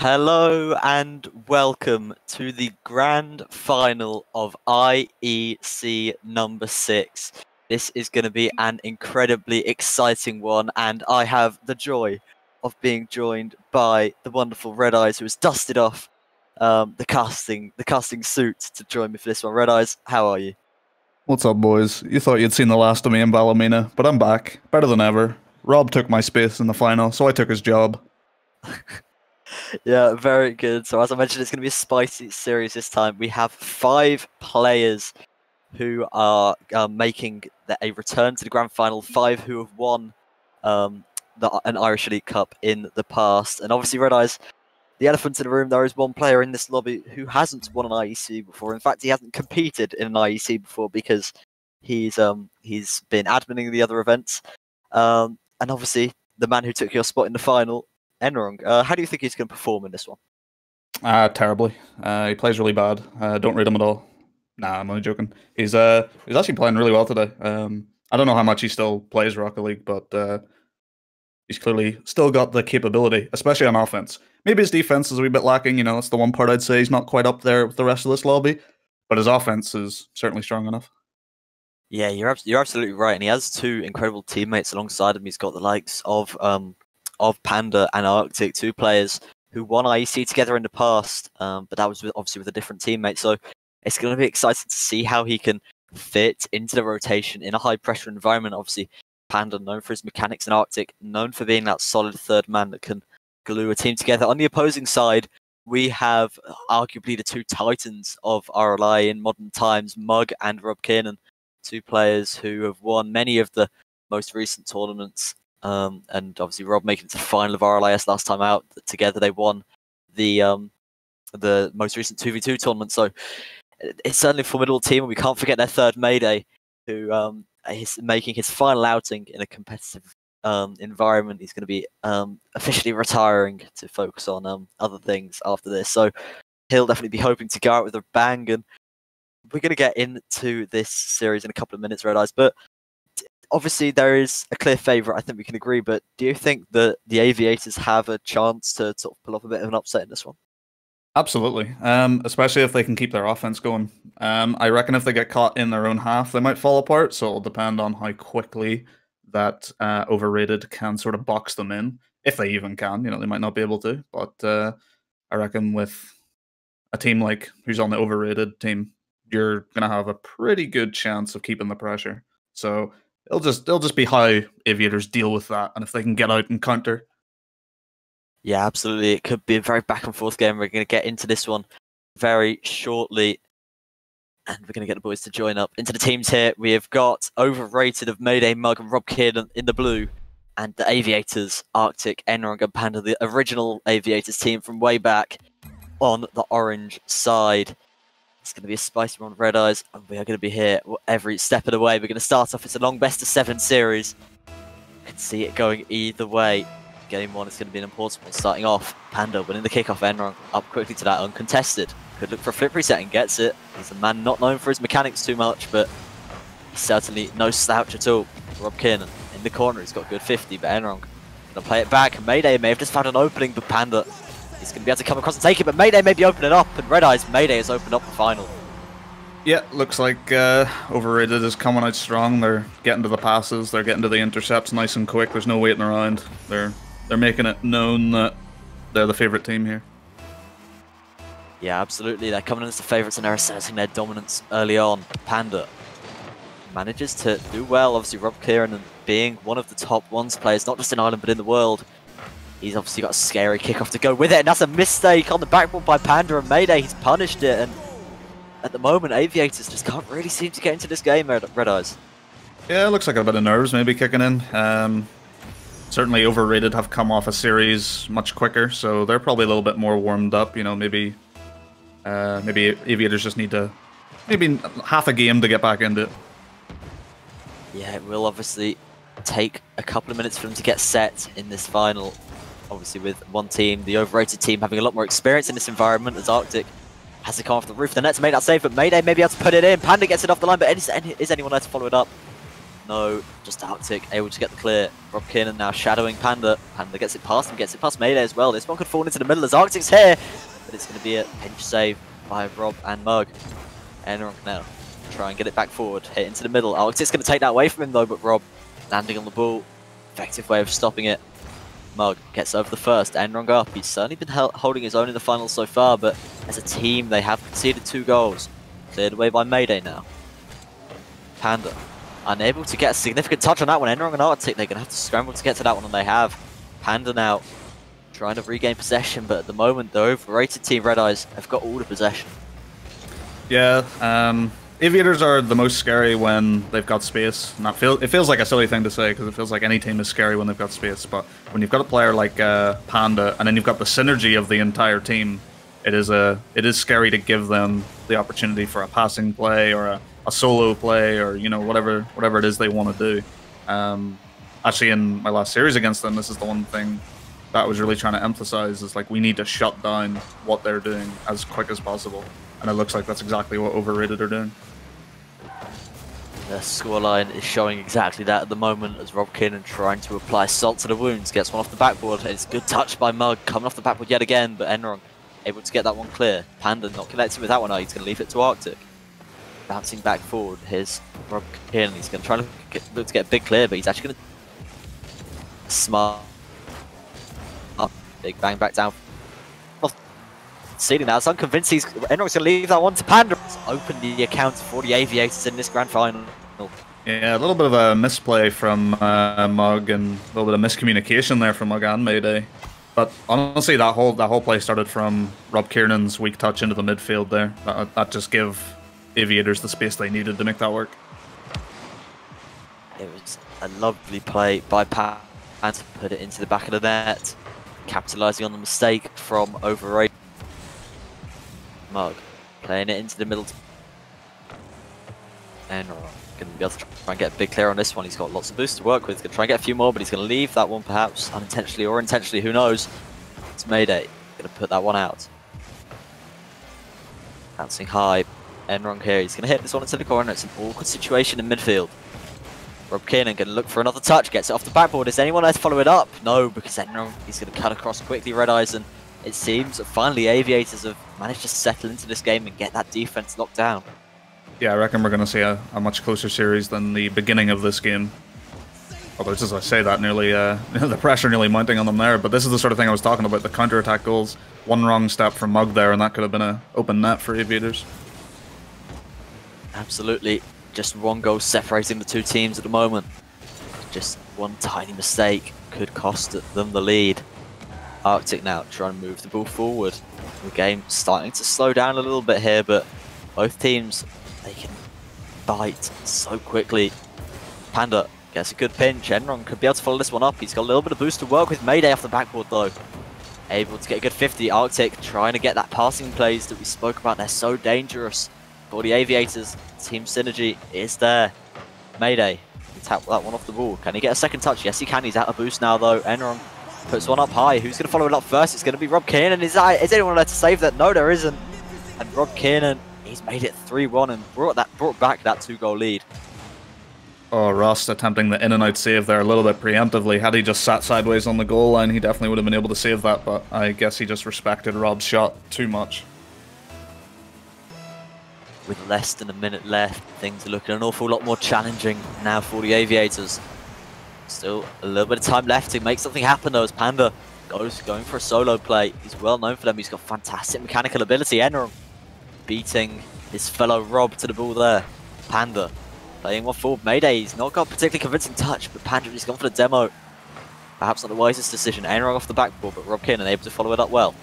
Hello and welcome to the grand final of IEC number 6. This is going to be an incredibly exciting one, and I have the joy of being joined by the wonderful Red Eyes, who has dusted off the casting suit to join me for this one. Red Eyes, how are you? What's up, boys? You thought you'd seen the last of me in Ballymena, but I'm back, better than ever. Rob took my space in the final, so I took his job. Yeah, very good. So as I mentioned, it's going to be a spicy series this time. We have 5 players who are making a return to the grand final, 5 who have won an Irish Elite Cup in the past. And obviously, Red Eyes, the elephant in the room, there is one player in this lobby who hasn't won an IEC before. In fact, he hasn't competed in an IEC before because he's been adminning the other events. And obviously, the man who took your spot in the final, Enrong. How do you think he's going to perform in this one? Terribly. He plays really bad. Don't rate him at all. Nah, I'm only joking. He's actually playing really well today. I don't know how much he still plays Rocket League, but he's clearly still got the capability, especially on offense. Maybe his defense is a wee bit lacking. You know, that's the one part I'd say he's not quite up there with the rest of this lobby. But his offense is certainly strong enough. Yeah, you're absolutely right, and he has 2 incredible teammates alongside him. He's got the likes of Panda and Arctic, 2 players who won IEC together in the past, but that was obviously with a different teammate. So it's going to be exciting to see how he can fit into the rotation in a high-pressure environment. Obviously, Panda known for his mechanics, and Arctic known for being that solid third man that can glue a team together. On the opposing side, we have arguably the 2 titans of RLI in modern times, Mug and Rob Kiernan, 2 players who have won many of the most recent tournaments. And obviously Rob making it to the final of RLIS last time out. Together they won the most recent 2v2 tournament. So it's certainly a formidable team, and we can't forget their third Mayday, who is making his final outing in a competitive environment. He's going to be officially retiring to focus on other things after this. So he'll definitely be hoping to go out with a bang, and we're going to get into this series in a couple of minutes, Red Eyes. But obviously, there is a clear favourite, I think we can agree, but do you think that the Aviators have a chance to sort of pull off a bit of an upset in this one? Absolutely, especially if they can keep their offense going. I reckon if they get caught in their own half, they might fall apart, so it'll depend on how quickly that Overrated can sort of box them in, if they even can. You know, they might not be able to, but I reckon with a team like who's on the Overrated team, you're going to have a pretty good chance of keeping the pressure. So it'll just be how Aviators deal with that, and if they can get out and counter. Yeah, absolutely. It could be a very back and forth game. We're going to get into this one very shortly, and we're going to get the boys to join up. Into the teams here, we have got Overrated of Mayday, Mug, and Rob Kiernan in the blue, and the Aviators, Arctic, Enrong, and Panda, the original Aviators team from way back, on the orange side. It's going to be a spicy one, Red Eyes, and we are going to be here every step of the way. We're going to start off, it's a long best-of-7 series. You can see it going either way. Game 1 is going to be an important one. Starting off, Panda winning the kickoff, Enrong up quickly to that uncontested. Could look for a flip reset and gets it. He's a man not known for his mechanics too much, but he's certainly no slouch at all. Rob Kiernan in the corner, he's got a good 50, but Enrong going to play it back. Mayday may have just found an opening, but Panda, he's going to be able to come across and take it, but Mayday may be opening up, and Red Eyes, Mayday has opened up the final. Yeah, looks like Overrated is coming out strong. They're getting to the passes, they're getting to the intercepts nice and quick. There's no waiting around. They're making it known that they're the favourite team here. Yeah, absolutely. They're coming in as the favourites, and they're asserting their dominance early on. Panda manages to do well. Obviously, Rob Kiernan being one of the top ones players, not just in Ireland, but in the world. He's obviously got a scary kickoff to go with it, and that's a mistake on the backboard by Panda, and Mayday, he's punished it, and at the moment, Aviators just can't really seem to get into this game, Red Eyes. Yeah, it looks like a bit of nerves maybe kicking in. Certainly Overrated have come off a series much quicker, so they're probably a little bit more warmed up. You know, maybe Aviators just need to maybe half a game to get back into it. Yeah, it will obviously take a couple of minutes for them to get set in this final. Obviously with one team, the Overrated team, having a lot more experience in this environment, as Arctic has to come off the roof of the net to make that save, but Mayday may be able to put it in. Panda gets it off the line, but is anyone there to follow it up? No, just Arctic able to get the clear. Rob Kiernan now shadowing Panda. Panda gets it past him, gets it past Mayday as well. This one could fall into the middle as Arctic's here, but it's going to be a pinch save by Rob and Mug. Enron now try and get it back forward, hit into the middle. Arctic's going to take that away from him though, but Rob landing on the ball. Effective way of stopping it. Mug gets over the first. Enron up. He's certainly been holding his own in the finals so far, but as a team, they have conceded 2 goals. Cleared away by Mayday now. Panda unable to get a significant touch on that one. Enron and Arctic, they're going to have to scramble to get to that one, and they have. Panda now trying to regain possession, but at the moment, the overrated team Red Eyes have got all the possession. Yeah, Aviators are the most scary when they've got space. And it feels like a silly thing to say because it feels like any team is scary when they've got space. But when you've got a player like Panda, and then you've got the synergy of the entire team, it is scary to give them the opportunity for a passing play or a solo play or whatever it is they want to do. Actually, in my last series against them, this is the one thing that I was really trying to emphasize is like we need to shut down what they're doing as quick as possible. And it looks like that's exactly what Overrated are doing. The scoreline is showing exactly that at the moment as Rob Kiernan trying to apply salt to the wounds, gets one off the backboard. It's a good touch by Mug, coming off the backboard yet again, but Enron able to get that one clear. Panda not connecting with that one, he's going to leave it to Arctic. Bouncing back forward, here's Rob Kiernan, he's going to try to look to get a big clear, but he's actually going to smart up, big bang back down. Sealing now, it's unconvincing. Enron's going to leave that one to Panda. It's opened the account for the Aviators in this grand final. Yeah, a little bit of a misplay from Mug and a little bit of miscommunication there from Mug and Mayday. But honestly, that whole play started from Rob Kiernan's weak touch into the midfield there. That just gave Aviators the space they needed to make that work. It was a lovely play by Panda to put it into the back of the net, capitalising on the mistake from Overrated. Mug playing it into the middle. And going to be able to try and get a big clear on this one. He's got lots of boosts to work with. He's going to try and get a few more, but he's going to leave that one perhaps unintentionally or intentionally. Who knows? It's Mayday. Going to put that one out. Bouncing high. Enron here. He's going to hit this one into the corner. It's an awkward situation in midfield. Rob Kiernan going to look for another touch. Gets it off the backboard. Is anyone there to follow it up? No, because Enron, he's going to cut across quickly. Red Eyes, and it seems that finally Aviators have managed to settle into this game and get that defense locked down. Yeah, I reckon we're going to see a much closer series than the beginning of this game. Although, as I say that, nearly the pressure nearly mounting on them there. But this is the sort of thing I was talking about, the counter-attack goals. One wrong step from Mug there, and that could have been an open net for Aviators. Absolutely. Just one goal separating the two teams at the moment. Just one tiny mistake could cost them the lead. Arctic now trying to move the ball forward. The game starting to slow down a little bit here, but both teams, they can bite so quickly. Panda gets a good pinch. Enron could be able to follow this one up. He's got a little bit of boost to work with. Mayday off the backboard though. Able to get a good 50. Arctic trying to get that passing plays that we spoke about. They're so dangerous for the Aviators. Team synergy is there. Mayday tap that one off the ball. Can he get a second touch? Yes he can. He's out of boost now though. Enron puts one up high. Who's going to follow it up first? It's going to be Rob Kiernan. Is anyone there to save that? No, there isn't. And Rob Kiernan, he's made it 3-1 and brought back that 2-goal lead. Oh, Ross attempting the in and out save there a little bit preemptively. Had he just sat sideways on the goal line, he definitely would have been able to save that, but I guess he just respected Rob's shot too much. With less than a minute left, things are looking an awful lot more challenging now for the Aviators. Still a little bit of time left to make something happen though as Panda going for a solo play. He's well known for them. He's got fantastic mechanical ability. Enron beating his fellow Rob to the ball there. Panda playing one forward. Mayday, he's not got a particularly convincing touch, but Panda has gone for the demo. Perhaps not the wisest decision. Enron off the backboard, but Rob Kiernan able to follow it up well.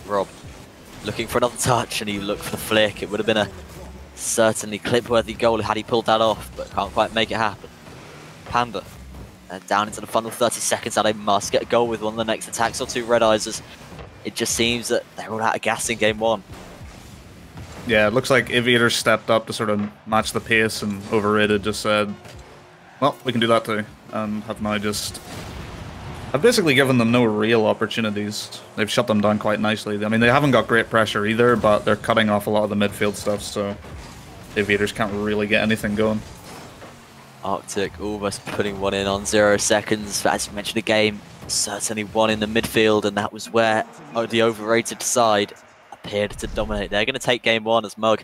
Rob looking for another touch, and he looked for the flick. It would have been a certainly clip-worthy goal had he pulled that off, but can't quite make it happen. Panda down into the final 30 seconds, and they must get a goal with one of the next attacks or two Red Eyes. As it just seems that they're all out of gas in game one. Yeah, it looks like Aviators stepped up to sort of match the pace, and Overrated just said, well, we can do that too, and have now just... I've basically given them no real opportunities. They've shut them down quite nicely. I mean, they haven't got great pressure either, but they're cutting off a lot of the midfield stuff, so Aviators can't really get anything going. Arctic almost putting one in on 0 seconds. But as you mentioned, the game certainly won in the midfield, and that was where the overrated side appeared to dominate. They're going to take game 1 as Mug,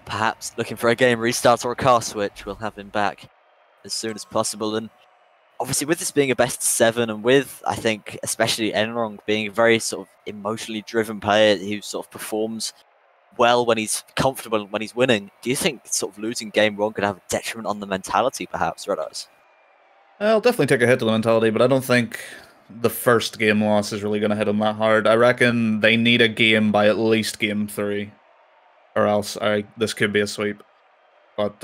perhaps looking for a game restart or a car switch. We'll have him back as soon as possible. And obviously, with this being a best 7, and with, I think, especially Enrong being a very sort of emotionally driven player who sort of performs well when he's comfortable and when he's winning, do you think sort of losing game 1 could have a detriment on the mentality, perhaps, Red Eyes? I'll definitely take a hit to the mentality, but I don't think the first game loss is really going to hit him that hard. I reckon they need a game by at least game 3, or else this could be a sweep. But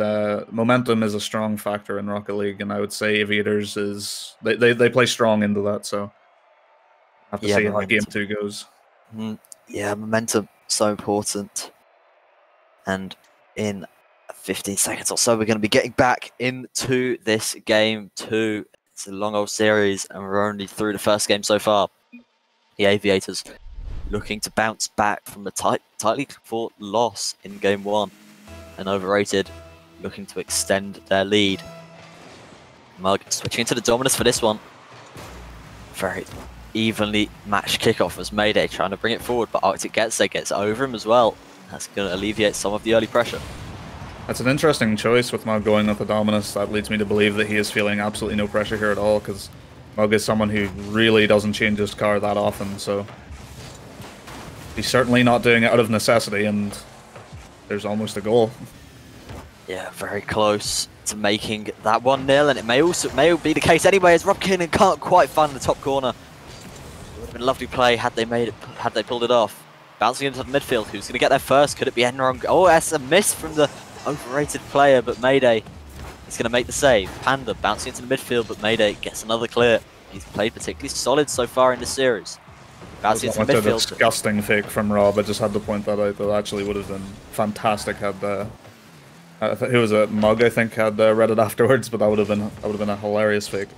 momentum is a strong factor in Rocket League, and I would say Aviators is... They play strong into that, so I have to see how game 2 goes. Yeah, momentum, so important. And in 15 seconds or so, we're going to be getting back into this game 2. It's a long old series, and we're only through the first game so far. The Aviators looking to bounce back from the tightly fought loss in game 1. And Overrated looking to extend their lead. Mug switching into the Dominus for this one. Very evenly matched kickoff as Mayday trying to bring it forward, but Arctic gets over him as well. That's going to alleviate some of the early pressure. That's an interesting choice with Mug going with the Dominus. That leads me to believe that he is feeling absolutely no pressure here at all, because Mug is someone who really doesn't change his car that often, so he's certainly not doing it out of necessity, and there's almost a goal. Yeah, very close to making that 1-0, and it may be the case anyway, as Rob Kiernan can't quite find the top corner. It would have been a lovely play had they pulled it off. Bouncing into the midfield, who's going to get there first? Could it be Enrong? Oh, that's a miss from the Overrated player, but Mayday is going to make the save. Panda bouncing into the midfield, but Mayday gets another clear. He's played particularly solid so far in this series. Bouncing into the midfield. A disgusting fake from Rob. I just had to point that out. That actually would have been fantastic had who was it? Mug, I think, had read it afterwards, but that would have been a hilarious fake.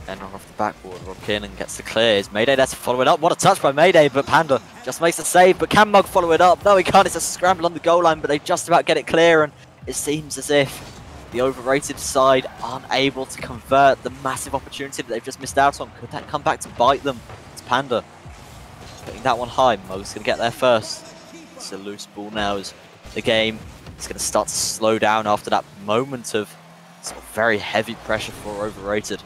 Enrong off the backboard. Rob Kiernan gets the clears. Mayday there to follow it up. What a touch by Mayday, but Panda just makes the save. But can Mug follow it up? No, he can't. It's a scramble on the goal line, but they just about get it clear, and it seems as if the Overrated side aren't able to convert the massive opportunity that they've just missed out on. Could that come back to bite them? It's Panda putting that one high. Mug's going to get there first. It's a loose ball now as the game is going to start to slow down after that moment of sort of very heavy pressure for Overrated.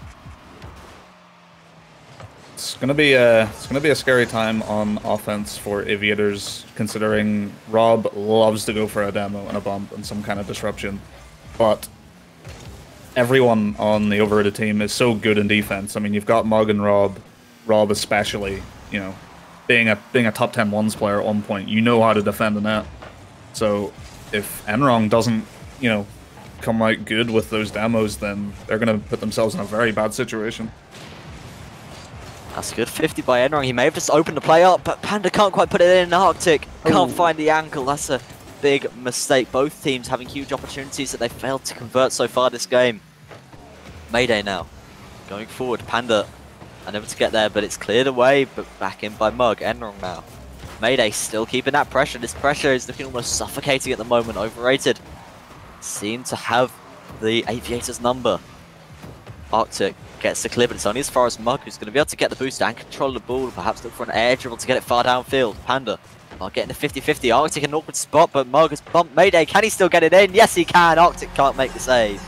It's gonna be a scary time on offense for Aviators, considering Rob loves to go for a demo and a bump and some kind of disruption, but everyone on the Overrated team is so good in defense. I mean, you've got Mug and Rob especially, you know, being a top 10 ones player at one point, you know how to defend the net. So if Enrong doesn't, you know, come out good with those demos, then they're gonna put themselves in a very bad situation. That's a good 50 by Enrong. He may have just opened the play up, but Panda can't quite put it in. Arctic can't find the angle. That's a big mistake. Both teams having huge opportunities that they failed to convert so far this game. Mayday now. Going forward. Panda unable to get there, but it's cleared away, but back in by Mug. Enrong now. Mayday still keeping that pressure. This pressure is looking almost suffocating at the moment. Overrated seem to have the Aviators number. Arctic gets the clear, but it's only as far as Mug, who's going to be able to get the boost and control the ball, perhaps look for an air dribble to get it far downfield. Panda are getting the 50-50. Arctic in an awkward spot, but Mug has bumped Mayday. Can he still get it in? Yes, he can. Arctic can't make the save.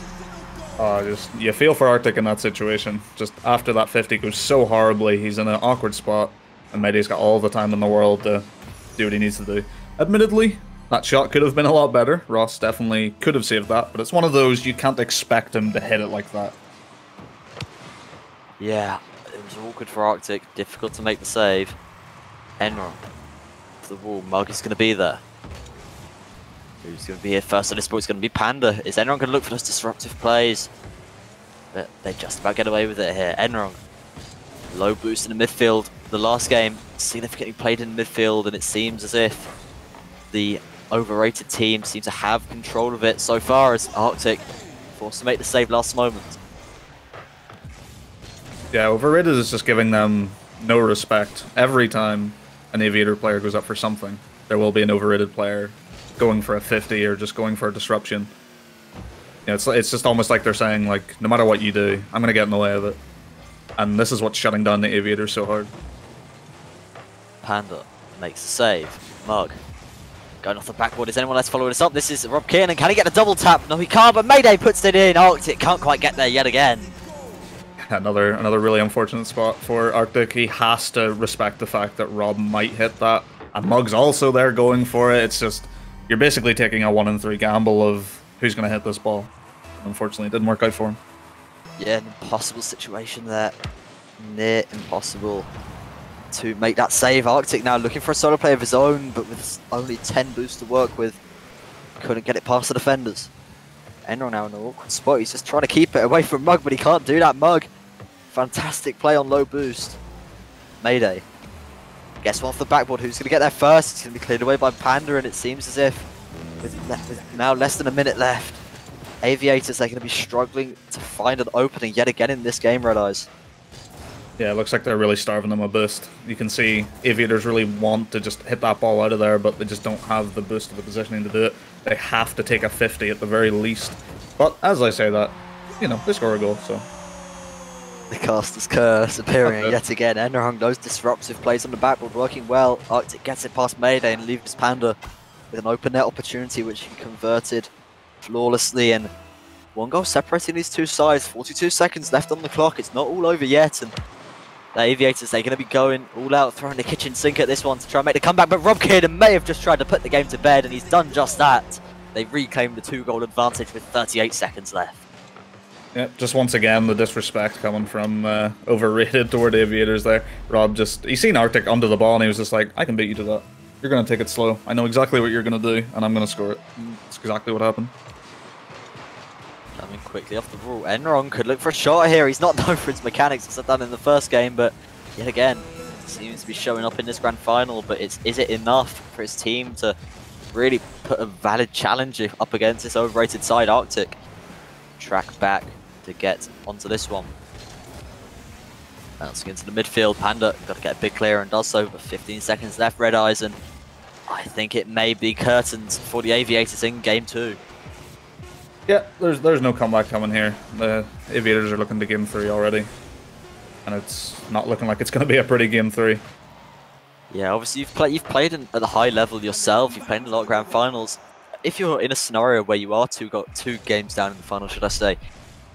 You feel for Arctic in that situation. Just after that 50 goes so horribly, he's in an awkward spot, and Mayday's got all the time in the world to do what he needs to do. Admittedly, that shot could have been a lot better. Ross definitely could have saved that, but it's one of those you can't expect him to hit it like that. Yeah, it was awkward for Arctic. Difficult to make the save. Enrong to the wall. Mug is going to be there. Who's going to be here first on this ball? It's going to be Panda. Is Enrong going to look for those disruptive plays? But they just about get away with it here. Enrong, low boost in the midfield. The last game significantly played in the midfield, and it seems as if the Overrated team seem to have control of it so far, as Arctic forced to make the save last moment. Yeah, Overrated is just giving them no respect. Every time an Aviator player goes up for something, there will be an Overrated player going for a 50 or just going for a disruption. Yeah, it's just almost like they're saying, like, no matter what you do, I'm gonna get in the way of it. And this is what's shutting down the Aviators so hard. Panda makes the save. Mug going off the backboard. Is anyone else following us up? This is Rob Kiernan. Can he get a double tap? No, he can't, but Mayday puts it in. Arctic can't quite get there yet again. Another really unfortunate spot for Arctic. He has to respect the fact that Rob might hit that. And Mug's also there going for it. It's just, you're basically taking a 1 in 3 gamble of who's going to hit this ball. Unfortunately, it didn't work out for him. Yeah, an impossible situation there. Near impossible to make that save. Arctic now looking for a solo play of his own, but with only 10 boosts to work with, couldn't get it past the defenders. Enron now in an awkward spot. He's just trying to keep it away from Mug, but he can't do that. Mug, fantastic play on low boost. Mayday gets one off the backboard. Who's going to get there first? It's going to be cleared away by Panda, and it seems as if with now less than a minute left, Aviators, they're going to be struggling to find an opening yet again in this game, Red Eyes. Yeah, it looks like they're really starving them a boost. You can see Aviators really want to just hit that ball out of there, but they just don't have the boost or the positioning to do it. They have to take a 50 at the very least. But as I say that, you know, they score a goal, so. The caster's curse appearing yet again. Enerhung, those disruptive plays on the backboard working well. Arctic gets it past Mayday and leaves Panda with an open net opportunity, which he converted flawlessly. And one goal separating these two sides. 42 seconds left on the clock. It's not all over yet. And the Aviators, they're going to be going all out, throwing the kitchen sink at this one to try and make the comeback. But Rob Kiernan may have just tried to put the game to bed, and he's done just that. They've reclaimed the 2-goal advantage with 38 seconds left. Yeah, just once again, the disrespect coming from overrated toward Aviators there. Rob just, he's seen Arctic under the ball, and he was just like, I can beat you to that. You're going to take it slow. I know exactly what you're going to do, and I'm going to score it. That's exactly what happened. Coming quickly off the ball. Enron could look for a shot here. He's not known for his mechanics as I've done in the first game, but yet again, seems to be showing up in this grand final. But is it enough for his team to really put a valid challenge up against this overrated side, Arctic? Track back to get onto this one. Bouncing into the midfield. Panda got to get a big clear and does so, but 15 seconds left, Red Eyes, and I think it may be curtains for the Aviators in game 2. Yeah, there's no comeback coming here. The Aviators are looking to game 3 already, and it's not looking like it's going to be a pretty game 3. Yeah, obviously you've played at a high level yourself. You've played in a lot of grand finals. If you're in a scenario where you are two games down in the final, should I say,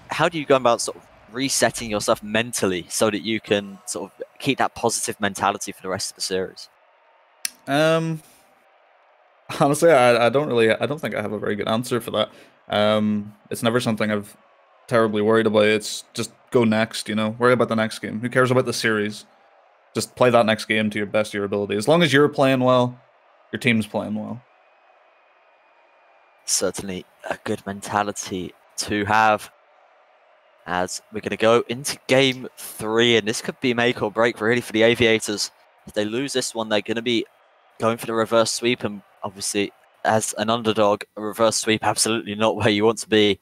how do you go about sort of resetting yourself mentally so that you can sort of keep that positive mentality for the rest of the series? Honestly, I don't think I have a very good answer for that. It's never something I've terribly worried about. It's just go next, you know, worry about the next game. Who cares about the series? Just play that next game to your best of your ability. As long as you're playing well, your team's playing well. Certainly a good mentality to have, as we're going to go into game 3, and this could be make or break really for the Aviators. If they lose this one, they're going to be going for the reverse sweep, and obviously as an underdog, a reverse sweep absolutely not where you want to be.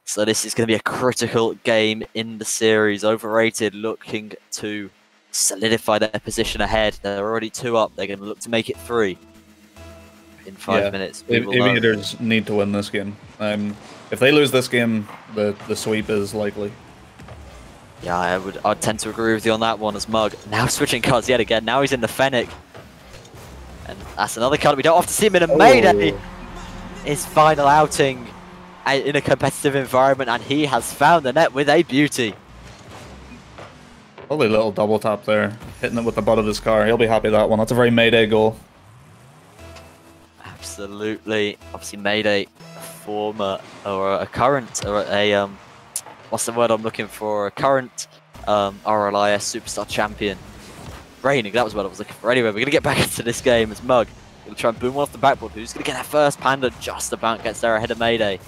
So this is going to be a critical game in the series. Overrated looking to solidify their position ahead. They're already 2 up. They're going to look to make it 3 in 5 minutes. Aviators need to win this game. If they lose this game, the sweep is likely. Yeah, I'd tend to agree with you on that one as Mug. Now switching cards yet again. Now he's in the Fennec. And that's another card we don't often see him in a Mayday. His final outing in a competitive environment, and he has found the net with a beauty. Lovely little double tap there, hitting it with the butt of his car. He'll be happy with that one. That's a very Mayday goal. Absolutely. Obviously Mayday, a former or a current or a what's the word I'm looking for? A current RLIS Superstar champion. Reigning, that was what I was looking for. Anyway, we're going to get back into this game as Mug. Going to try and boom one off the backboard. Who's going to get that first? Panda just about gets there ahead of Mayday.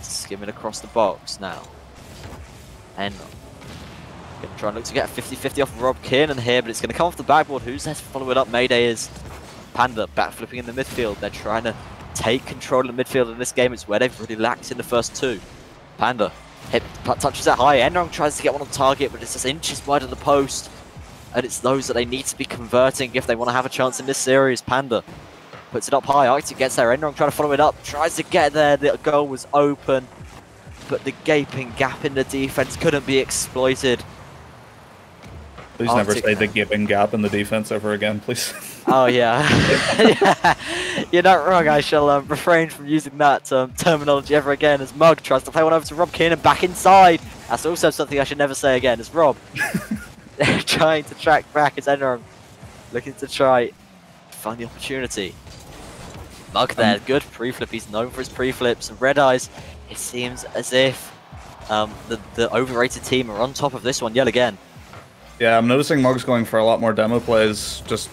Skimming across the box now. And going to try and look to get a 50-50 off of Rob Kiernan here, but it's going to come off the backboard. Who's there to follow it up? Mayday is Panda backflipping in the midfield. They're trying to take control of the midfield in this game. It's where they've really lacked in the first 2. Panda touches it high. Enrong tries to get one on target, but it's just inches wide of the post. And it's those that they need to be converting if they want to have a chance in this series. Panda puts it up high. Arctic gets there. Enron trying to follow it up, tries to get there. The goal was open, but the gaping gap in the defense couldn't be exploited. Please never say the gaping gap in the defense ever again, please. Oh yeah. Yeah. You're not wrong. I shall refrain from using that terminology ever again. As Mug tries to play one over to Rob Kiernan back inside. That's also something I should never say again. As Rob trying to track back as Enron looking to try find the opportunity. Mug there, good pre-flip. He's known for his pre-flips. And Red Eyes, it seems as if the overrated team are on top of this one yet again. Yeah, I'm noticing Mug's going for a lot more demo plays, just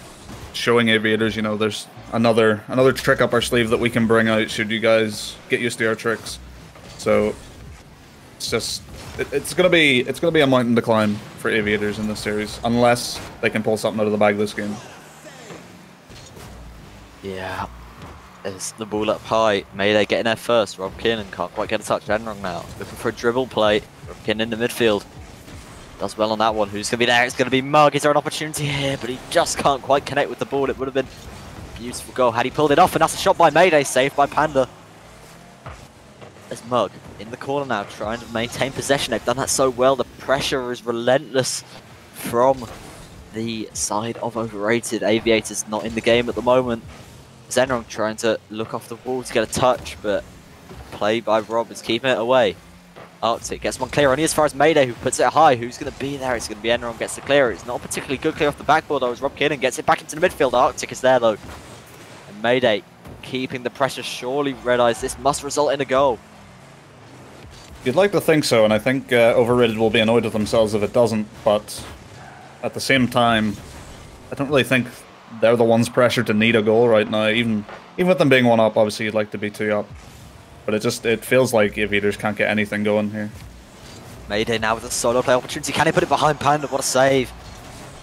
showing Aviators, you know, there's another trick up our sleeve that we can bring out should you guys get used to our tricks. So it's just it's gonna be a mountain to climb for Aviators in this series, unless they can pull something out of the bag this game. Yeah. There's the ball up high. Mayday getting there first. Rob Kiernan can't quite get a touch. Enron now looking for a dribble play. Rob Kiernan in the midfield. Does well on that one. Who's going to be there? It's going to be Mug. Is there an opportunity here? But he just can't quite connect with the ball. It would have been a beautiful goal had he pulled it off. And that's a shot by Mayday, saved by Panda. There's Mug in the corner now, trying to maintain possession. They've done that so well. The pressure is relentless from the side of overrated. Aviators not in the game at the moment. Zenron trying to look off the wall to get a touch, but play by Rob is keeping it away. Arctic gets one clear only as far as Mayday, who puts it high. Who's going to be there? It's going to be Enron gets the clear. It's not a particularly good clear off the backboard though, as Rob Kiernan gets it back into the midfield. Arctic is there though. And Mayday keeping the pressure. Surely Red Eyes, this must result in a goal. You'd like to think so, and I think Overrated will be annoyed with themselves if it doesn't, but at the same time, I don't really think they're the ones pressured to need a goal right now. Even with them being 1-up, obviously you'd like to be 2-up. But it feels like Aviators can't get anything going here. Mayday now with a solo play opportunity. Can he put it behind Panda? What a save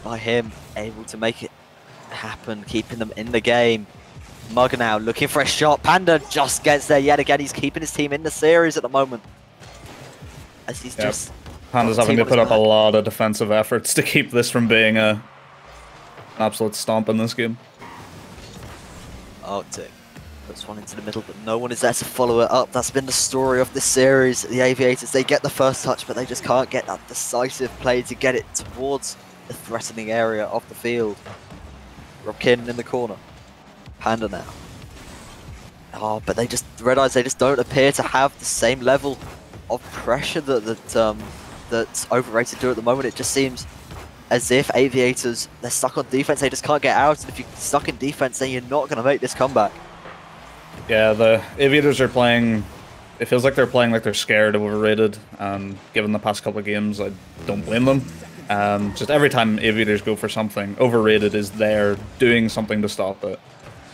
by him. Able to make it happen, keeping them in the game. Mug now looking for a shot. Panda just gets there yet again. He's keeping his team in the series at the moment. As he's just... Panda's having to put up a lot of defensive efforts to keep this from being an absolute stomp in this game. Arctic puts one into the middle, but no one is there to follow it up. That's been the story of this series. The Aviators, they get the first touch, but they just can't get that decisive play to get it towards the threatening area of the field. Rob Kiernan in the corner. Panda now. Oh, but the Red Eyes, they just don't appear to have the same level of pressure that Overrated do at the moment. It just seems as if Aviators, they're stuck on defense, they just can't get out, and if you're stuck in defense, then you're not going to make this comeback. Yeah, the Aviators are playing, it feels like they're playing like they're scared of Overrated, and given the past couple of games, I don't blame them. Just every time Aviators go for something, Overrated is there doing something to stop it.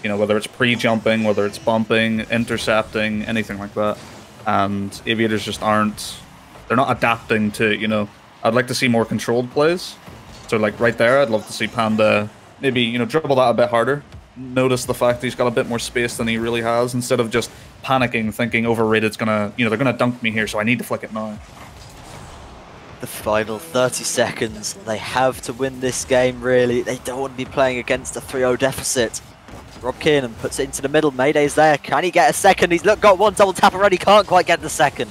You know, whether it's pre-jumping, whether it's bumping, intercepting, anything like that. And Aviators just aren't, they're not adapting to, you know, I'd like to see more controlled plays. So like right there, I'd love to see Panda maybe, you know, dribble that a bit harder. Notice the fact that he's got a bit more space than he really has, instead of just panicking, thinking Overrated's gonna, you know, they're gonna dunk me here, so I need to flick it now. The final 30 seconds, they have to win this game, really. They don't want to be playing against a 3-0 deficit. Rob Kiernan puts it into the middle, Mayday's there. Can he get a second? He's got one double tap already, can't quite get the second.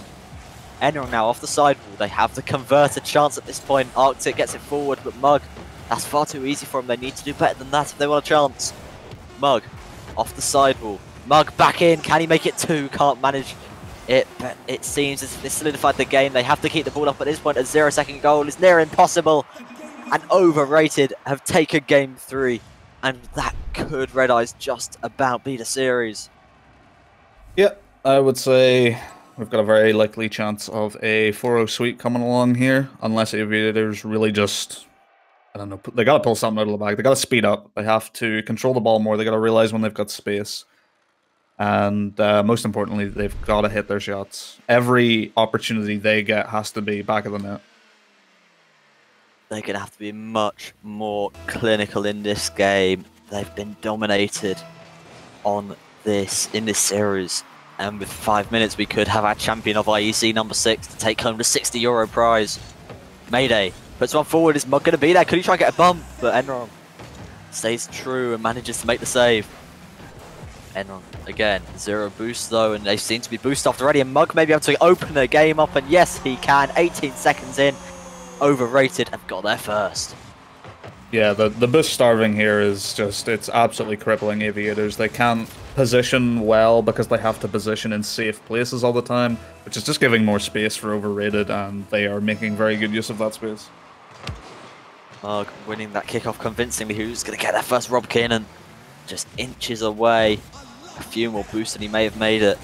Enron now off the sidewall. They have the converted chance at this point. Arctic gets it forward, but Mug, that's far too easy for them. They need to do better than that if they want a chance. Mug off the sidewall. Mug back in. Can he make it 2? Can't manage it, but it seems as if they solidified the game. They have to keep the ball up at this point. A 0-second goal is near impossible. And Overrated have taken game 3. And that could Red Eyes just about beat a series. Yeah, I would say we've got a very likely chance of a 4-0 sweep coming along here, unless Aviators really just, I don't know, they got to pull something out of the bag. They got to speed up. They have to control the ball more. They got to realize when they've got space. And most importantly, they've got to hit their shots. Every opportunity they get has to be back of the net. They're going to have to be much more clinical in this game. They've been dominated in this series. And with 5 minutes, we could have our champion of IEC number 6 to take home the €60 prize. Mayday puts one forward. Is Mug going to be there? Could he try and get a bump? But Enron stays true and manages to make the save. Enron again, 0 boost though, and they seem to be boost off already, and Mug may be able to open the game up, and yes, he can. 18 seconds in, overrated, and got there first. Yeah, the boost starving here is just, it's absolutely crippling Aviators. They can't position well because they have to position in safe places all the time, which is just giving more space for overrated, and they are making very good use of that space. Mug winning that kickoff convincingly. Who's going to get that first? Rob Kiernan just inches away. A few more boosts and he may have made it.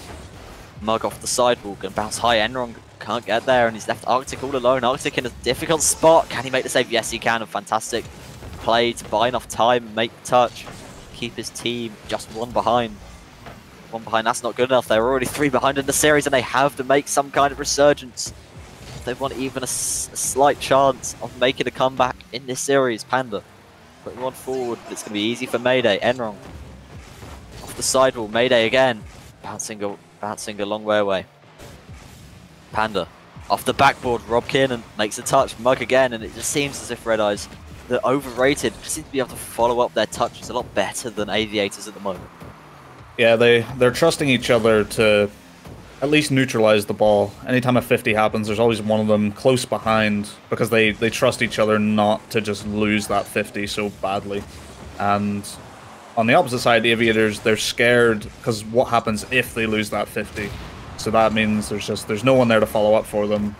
Mug off the sidewalk and bounce high. Enron can't get there and he's left Arctic all alone. Arctic in a difficult spot. Can he make the save? Yes, he can. A fantastic play to buy enough time and make the touch. Keep his team just one behind. One behind, that's not good enough. They're already 3 behind in the series and they have to make some kind of resurgence. If they want even a slight chance of making a comeback in this series, Panda putting one forward, but it's going to be easy for Mayday. Enron off the sidewall. Mayday again, bouncing a long way away. Panda off the backboard. Rob Kiernan makes a touch. Mug again, and it just seems as if Red Eyes, the overrated, seem to be able to follow up their touches a lot better than Aviators at the moment. Yeah, they're trusting each other to at least neutralize the ball. Anytime a 50 happens, there's always one of them close behind because they trust each other not to just lose that 50 so badly. And on the opposite side, the Aviators, they're scared because what happens if they lose that 50? So that means there's no one there to follow up for them,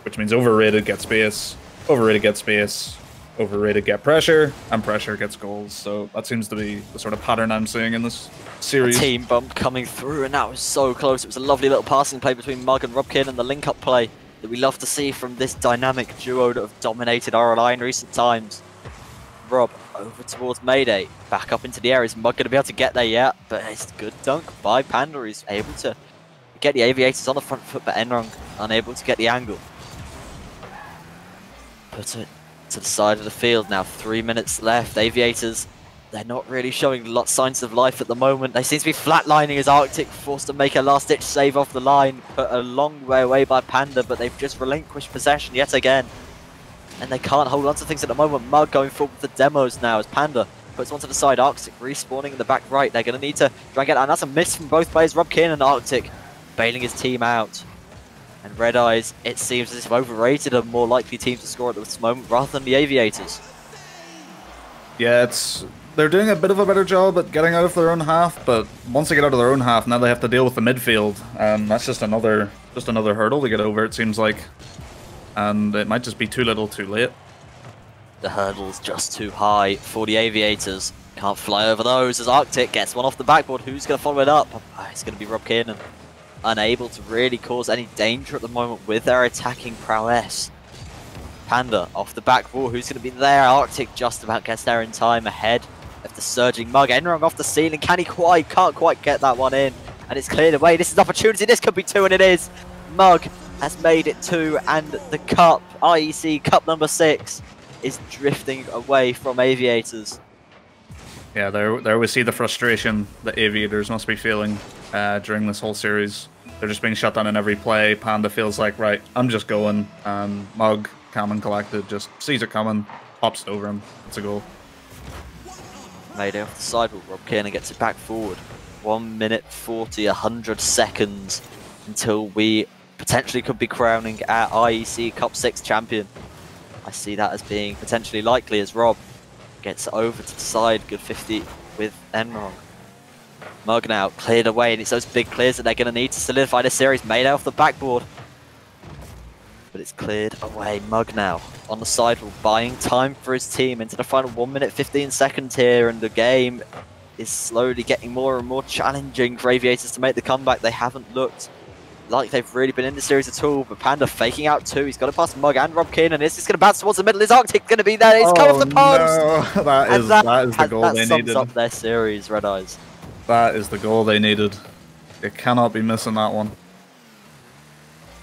which means overrated get space, overrated get space, overrated get pressure, and pressure gets goals. So that seems to be the sort of pattern I'm seeing in this series. A team bump coming through, and that was so close. It was a lovely little passing play between Mug and Rob Kiernan, the link-up play that we love to see from this dynamic duo that have dominated RLI in recent times. Rob over towards Mayday, back up into the air. Is Mug going to be able to get there yet? But it's a good dunk by Panda. He's able to get the Aviators on the front foot, but Enron unable to get the angle. Put it to the side of the field now. 3 minutes left. Aviators, they're not really showing signs of life at the moment. They seem to be flatlining as Arctic forced to make a last-ditch save off the line. Put a long way away by Panda, but they've just relinquished possession yet again. And they can't hold on to things at the moment. Mug going forward with the demos now as Panda puts one to the side. Arctic respawning in the back right. They're going to need to try and get that. And that's a miss from both players. Rob Kiernan and Arctic bailing his team out. And Red Eyes, it seems as if overrated are more likely teams to score at this moment rather than the Aviators. Yeah, they're doing a bit of a better job at getting out of their own half, but once they get out of their own half, now they have to deal with the midfield. That's just another hurdle to get over, it seems like. And it might just be too little too late. The hurdle's just too high for the Aviators. Can't fly over those as Arctic gets one off the backboard. Who's going to follow it up? It's going to be Rob Kiernan. Unable to really cause any danger at the moment with their attacking prowess. Panda off the back wall. Who's going to be there? Arctic just about gets there in time ahead of the surging Mug. Enron off the ceiling. Can he quite? Can't quite get that one in. And it's cleared away. This is an opportunity. This could be 2, and it is. Mug has made it 2, and the cup, IEC Cup number 6, is drifting away from Aviators. Yeah, there we see the frustration that Aviators must be feeling during this whole series. They're just being shut down in every play. Panda feels like, right, I'm just going. Mug, calm and collected, just sees it coming, pops it over him. It's a goal. Mayday off the sidewalk. Rob Kiernan gets it back forward. 1 minute 40, 100 seconds until we potentially could be crowning our IEC Cup 6 champion. I see that as being potentially likely as Rob gets over to the side. Good 50 with Enron. Mug now cleared away, and it's those big clears that they're going to need to solidify this series. Mayday off the backboard. But it's cleared away. Mug now on the sidewall, buying time for his team into the final 1 minute 15 seconds here, and the game is slowly getting more and more challenging for Aviators to make the comeback. They haven't looked like they've really been in the series at all, but Panda faking out 2. He's got to pass Mug and Rob Kiernan. It's just going to bounce towards the middle. Is Arctic going to be there? He's come off the post! No. That is the goal they needed. That sums up their series, Red Eyes. That is the goal they needed. They cannot be missing that one.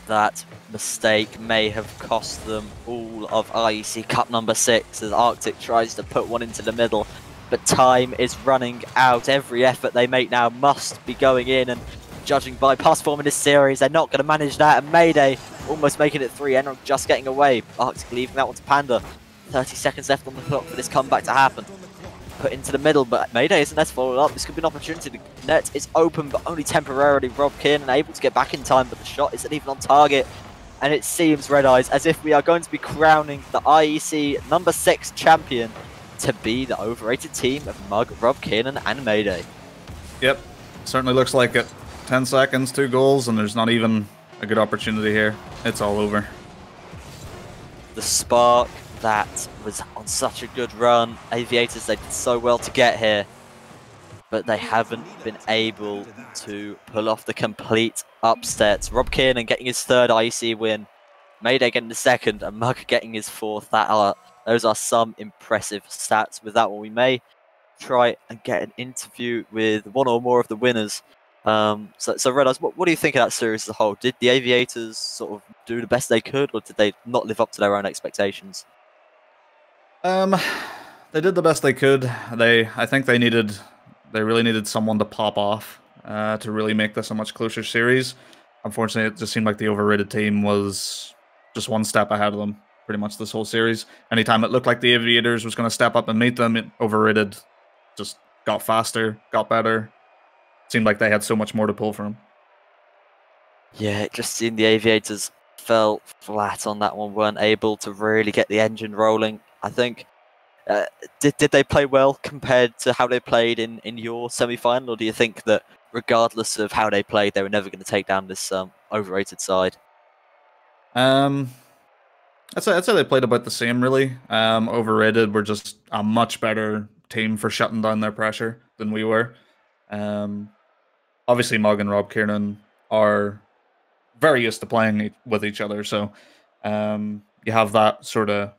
That mistake may have cost them all of IEC Cup number 6 as Arctic tries to put one into the middle. But time is running out. Every effort they make now must be going in, and judging by past form in this series, they're not going to manage that. And Mayday almost making it 3. Enron just getting away. Arctic leaving that one to Panda. 30 seconds left on the clock for this comeback to happen. put into the middle, but Mayday isn't there to follow it up. This could be an opportunity. The net is open, but only temporarily. Rob Kiernan able to get back in time, but the shot isn't even on target. And it seems, Red Eyes, as if we are going to be crowning the IEC number 6 champion to be the overrated team of Mug, Rob Kiernan, and Mayday. Yep, certainly looks like it. 10 seconds, 2 goals, and there's not even a good opportunity here. It's all over. The spark that was on such a good run. Aviators, they did so well to get here, but they haven't been able to pull off the complete upset. Rob Kiernan getting his 3rd IEC win, Mayday getting the 2nd, and Mug getting his 4th. Those are some impressive stats. With that one, we may try and get an interview with one or more of the winners. So Red Eyes, what do you think of that series as a whole? Did the Aviators sort of do the best they could, or did they not live up to their own expectations? They did the best they could. I think they really needed someone to pop off to really make this a much closer series. Unfortunately, it just seemed like the overrated team was just one step ahead of them pretty much this whole series. Anytime it looked like the Aviators was going to step up and meet them, overrated just got faster, got better. Seemed like they had so much more to pull from. Yeah, it just seemed the Aviators fell flat on that one, weren't able to really get the engine rolling. I think, did they play well compared to how they played in your semi-final, or do you think that regardless of how they played, they were never going to take down this overrated side? I'd say they played about the same, really. Overrated were just a much better team for shutting down their pressure than we were. Obviously, Mug and Rob Kiernan are very used to playing with each other, so you have that sort of,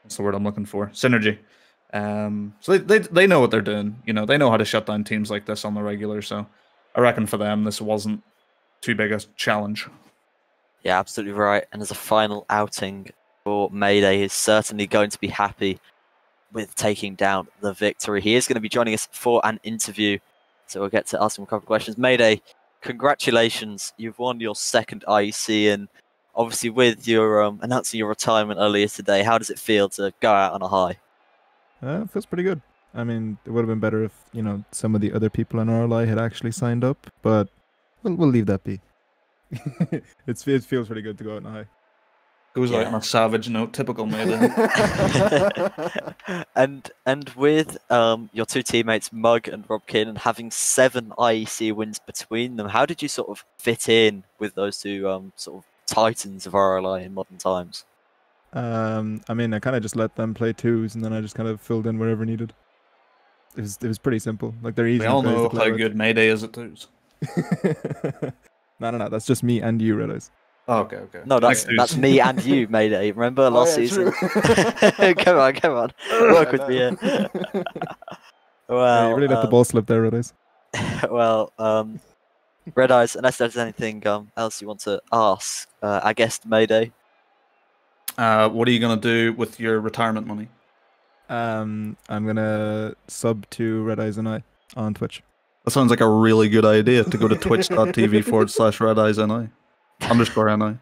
what's the word I'm looking for? Synergy. So they know what they're doing. You know, they know how to shut down teams like this on the regular. So I reckon for them, this wasn't too big a challenge. Yeah, absolutely right. And as a final outing for Mayday, he's certainly going to be happy with taking down the victory. He is going to be joining us for an interview, so we'll get to ask him a couple of questions. Mayday, congratulations. You've won your 2nd IEC, and obviously with your announcing your retirement earlier today, how does it feel to go out on a high? It feels pretty good. I mean, it would have been better if, you know, some of the other people in RLI had actually signed up, but we'll leave that be. It feels pretty good to go out on a high. Goes out on a savage note, typical Mayday. and with your 2 teammates, Mug and Rob Kiernan, having 7 IEC wins between them, how did you sort of fit in with those 2 sort of titans of RLI in modern times? I mean, I kind of just let them play 2s, and then I just kind of filled in wherever needed. It was pretty simple. Like, they're easy. We all know how good Mayday is at 2s. No, that's just me and you, Red Eyes. Oh, okay. No, that's me and you, Mayday. Remember last season? Come on. Work with me here. Well, you really let the ball slip there, Red Eyes. Well, Red Eyes, unless there's anything else you want to ask our guest, Mayday. What are you going to do with your retirement money? I'm going to sub to Red Eyes and I on Twitch. That sounds like a really good idea, to go to twitch.tv/redeyesni _ni.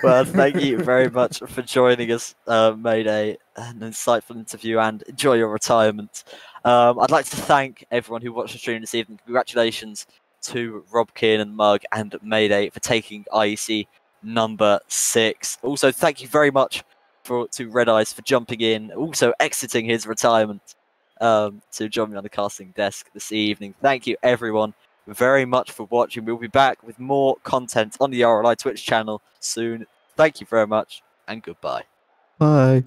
Well, thank you very much for joining us, Mayday. An insightful interview, and enjoy your retirement. I'd like to thank everyone who watched the stream this evening. Congratulations to Rob Kiernan, Mug, and Mayday for taking IEC number 6. Also, thank you very much to Red Eyes for jumping in, also exiting his retirement to join me on the casting desk this evening. Thank you, everyone, very much for watching. We'll be back with more content on the RLI Twitch channel soon. Thank you very much, and goodbye. Bye.